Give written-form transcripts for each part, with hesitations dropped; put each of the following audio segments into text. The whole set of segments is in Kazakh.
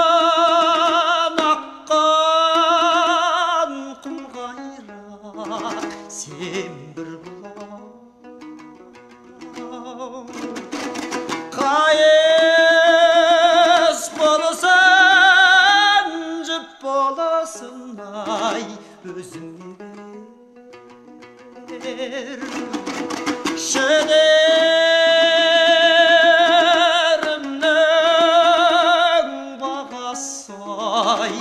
таудан аққан құм қайрақ сен бір бұлақ қайыс болсын жіп болсын ай өзіңе бер шедерімнің бағасы ай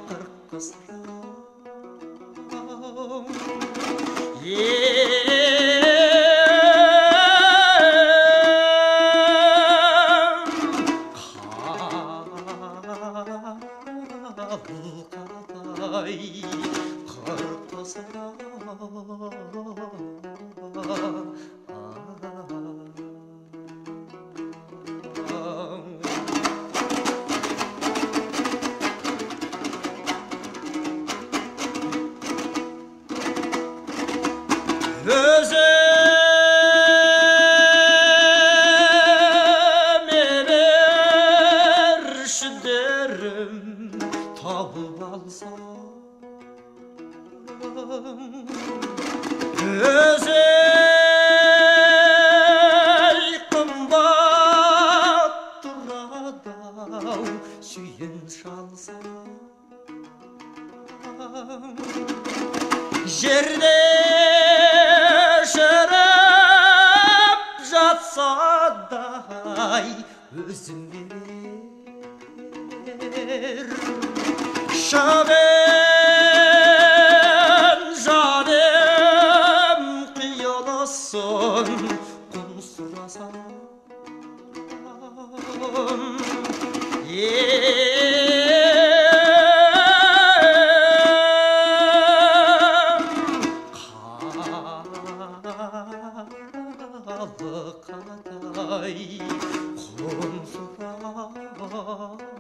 қырық қызырым қалқадай қырық қызырым өзіме берші дерім тауып алсам өзей қымбат тұрады-ау сүйінші алсам жерде шіріп жатса да-ай өзіңе бер шабен жаным қияласын құн сұрасам қалқадай құн сұрасам